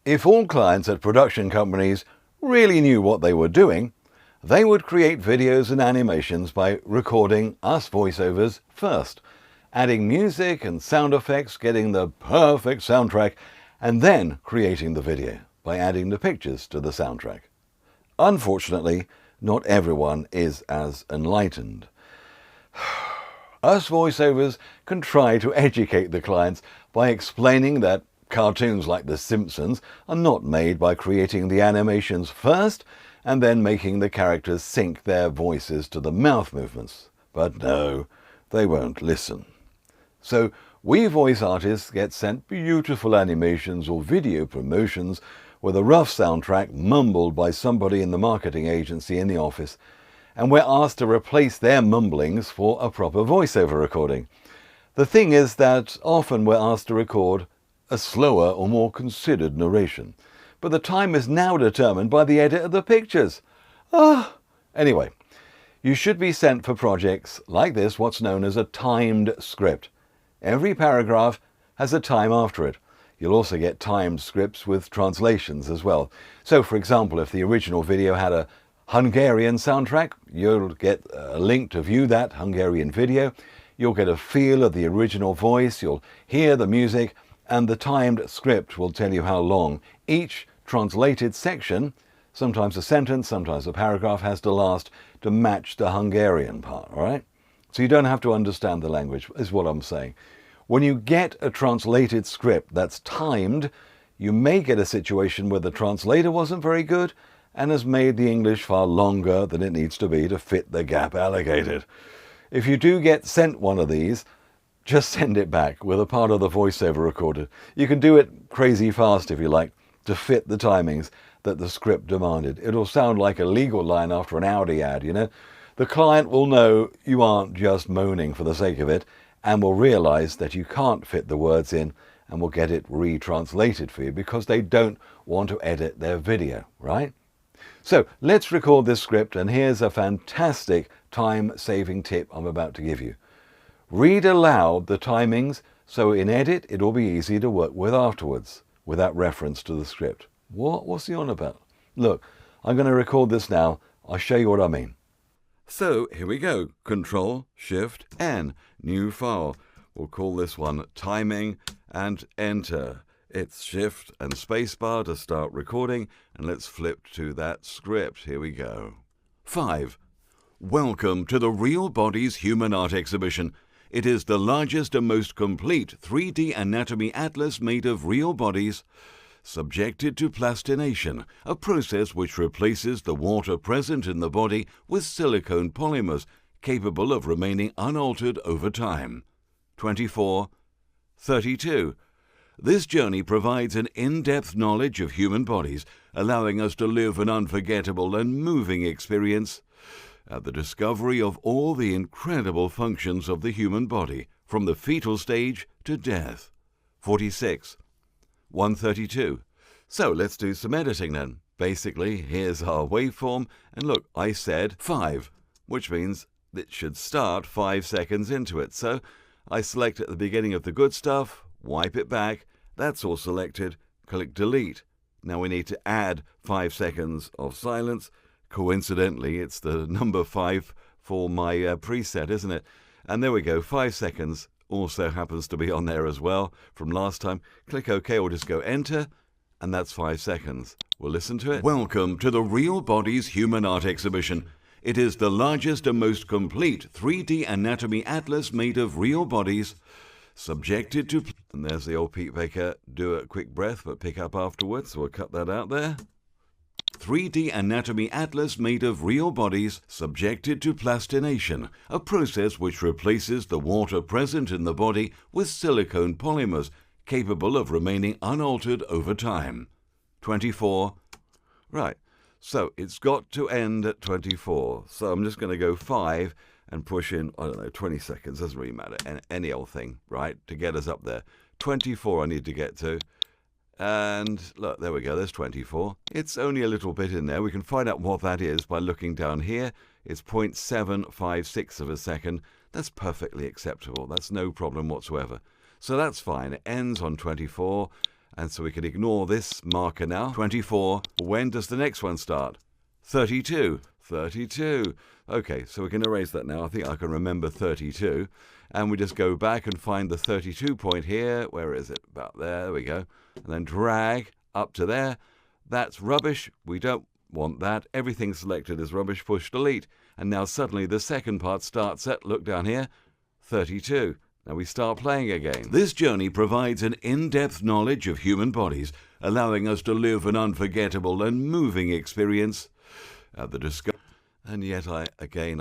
If all clients at production companies really knew what they were doing, they would create videos and animations by recording us voiceovers first, adding music and sound effects, getting the perfect soundtrack, and then creating the video by adding the pictures to the soundtrack. Unfortunately, not everyone is as enlightened. Us voiceovers can try to educate the clients by explaining that cartoons like The Simpsons are not made by creating the animations first and then making the characters sync their voices to the mouth movements. But no, they won't listen. So we voice artists get sent beautiful animations or video promotions with a rough soundtrack mumbled by somebody in the marketing agency in the office, and we're asked to replace their mumblings for a proper voiceover recording. The thing is that often we're asked to record a slower or more considered narration, but the time is now determined by the edit of the pictures. Anyway, you should be sent for projects like this what's known as a timed script. Every paragraph has a time after it. You'll also get timed scripts with translations as well. So, for example, if the original video had a Hungarian soundtrack, you'll get a link to view that Hungarian video. You'll get a feel of the original voice, you'll hear the music, and the timed script will tell you how long each translated section, sometimes a sentence, sometimes a paragraph, has to last to match the Hungarian part, all right? So you don't have to understand the language, is what I'm saying. When you get a translated script that's timed, you may get a situation where the translator wasn't very good and has made the English far longer than it needs to be to fit the gap allocated. If you do get sent one of these, just send it back with a part of the voiceover recorded. You can do it crazy fast if you like, to fit the timings that the script demanded. It'll sound like a legal line after an Audi ad, you know. The client will know you aren't just moaning for the sake of it and will realize that you can't fit the words in and will get it retranslated for you because they don't want to edit their video, right? So let's record this script, and here's a fantastic time-saving tip I'm about to give you. Read aloud the timings so in edit it'll be easy to work with afterwards without reference to the script. What's he on about? Look, I'm going to record this now. I'll show you what I mean. So here we go. Control, Shift, N. New file. We'll call this one timing and enter. It's Shift and spacebar to start recording, and let's flip to that script. Here we go. 5. Welcome to the Real Bodies Human Art Exhibition. It is the largest and most complete 3D anatomy atlas made of real bodies, subjected to plastination, a process which replaces the water present in the body with silicone polymers capable of remaining unaltered over time. 24. 32. This journey provides an in-depth knowledge of human bodies, allowing us to live an unforgettable and moving experience at the discovery of all the incredible functions of the human body, from the fetal stage to death. 46. 132. So let's do some editing then. Basically, here's our waveform, and look, I said 5, which means it should start 5 seconds into it. So I select at the beginning of the good stuff, wipe it back, that's all selected, click delete. Now we need to add 5 seconds of silence. Coincidentally, it's the number 5 for my preset, isn't it? And there we go, 5 seconds also happens to be on there as well from last time. Click OK or just go enter, and that's 5 seconds. We'll listen to it. Welcome to the Real Bodies Human Art Exhibition. It is the largest and most complete 3D anatomy atlas made of real bodies, subjected to... And there's the old Pete Baker, do a quick breath but pick up afterwards, so we'll cut that out there. 3D anatomy atlas made of real bodies, subjected to plastination, a process which replaces the water present in the body with silicone polymers capable of remaining unaltered over time. 24. Right, so it's got to end at 24. So I'm just going to go 5 and push in, I don't know, 20 seconds. Doesn't really matter. Any old thing, right, to get us up there. 24 I need to get to. And look, there we go, there's 24. It's only a little bit in there. We can find out what that is by looking down here. It's 0.756 of a second. That's perfectly acceptable. That's no problem whatsoever. So that's fine. It ends on 24. And so we can ignore this marker now. 24. When does the next one start? 32. 32. Okay, so we can erase that now. I think I can remember 32. And we just go back and find the 32 point here. Where is it? About there. There we go. And then drag up to there. That's rubbish. We don't want that. Everything selected is rubbish. Push delete. And now suddenly the second part starts at, look down here, 32. Now we start playing again. This journey provides an in-depth knowledge of human bodies, allowing us to live an unforgettable and moving experience at the discovery. And yet I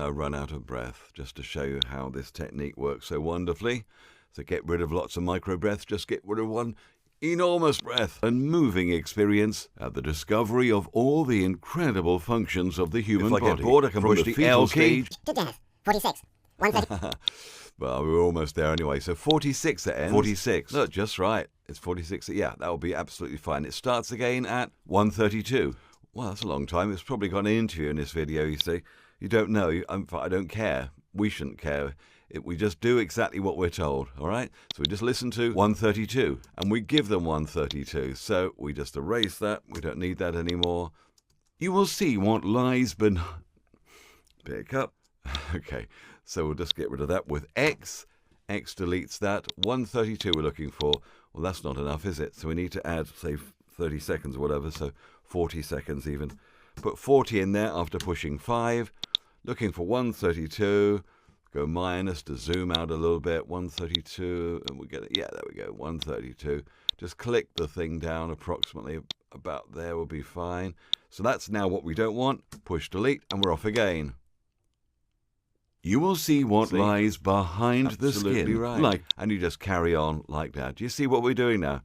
run out of breath, just to show you how this technique works so wonderfully. So get rid of lots of micro breaths, just get rid of one enormous breath and moving experience at the discovery of all the incredible functions of the human body. If I get bored, I can push the L key. To death. 46. 130. Well, we're almost there anyway. So 46 at end. 46. Look, just right. It's 46. Yeah, that will be absolutely fine. It starts again at 132. Well, that's a long time. It's probably got an interview in this video, you see. You don't know. I don't care. We shouldn't care. We just do exactly what we're told, all right? So we just listen to 132, and we give them 132. So we just erase that. We don't need that anymore. You will see what lies behind... Pick up. Okay, so we'll just get rid of that with X. X deletes that. 132 we're looking for. Well, that's not enough, is it? So we need to add, say, 30 seconds or whatever, so 40 seconds even. Put 40 in there after pushing 5. Looking for 132. Go minus to zoom out a little bit. 132, and we get it. Yeah, there we go, 132. Just click the thing down approximately about there will be fine. So that's now what we don't want. Push delete, and we're off again. You will see what lies behind the skin. Right. And you just carry on like that. Do you see what we're doing now?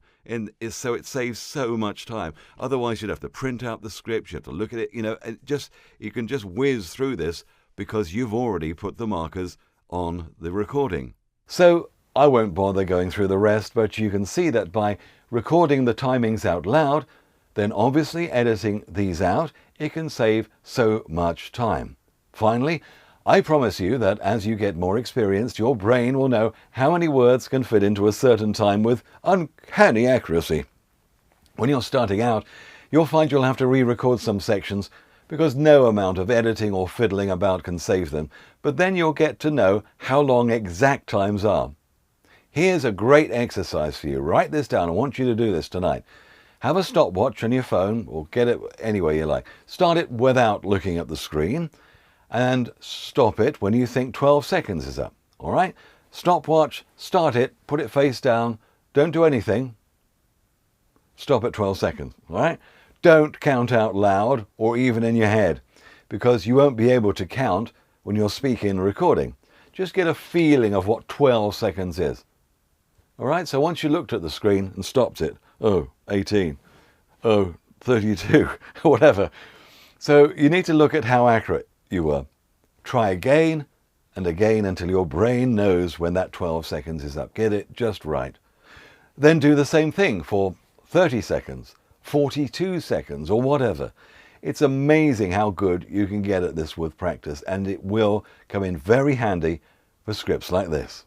So it saves so much time. Otherwise, you'd have to print out the script. You have to look at it. You know, you can just whiz through this because you've already put the markers on the recording. So I won't bother going through the rest, but you can see that by recording the timings out loud, then obviously editing these out, it can save so much time. Finally, I promise you that as you get more experienced, your brain will know how many words can fit into a certain time with uncanny accuracy. When you're starting out, you'll find you'll have to re-record some sections because no amount of editing or fiddling about can save them, but then you'll get to know how long exact times are. Here's a great exercise for you. Write this down. I want you to do this tonight. Have a stopwatch on your phone, or get it anywhere you like. Start it without looking at the screen, and stop it when you think 12 seconds is up. All right? Stopwatch, start it, put it face down, don't do anything. Stop at 12 seconds. All right? Don't count out loud or even in your head, because you won't be able to count when you're speaking and recording. Just get a feeling of what 12 seconds is. All right? So once you looked at the screen and stopped it, oh, 18, oh, 32, whatever. So you need to look at how accurate you were. Try again and again until your brain knows when that 12 seconds is up. Get it just right. Then do the same thing for 30 seconds, 42 seconds, or whatever. It's amazing how good you can get at this with practice, and it will come in very handy for scripts like this.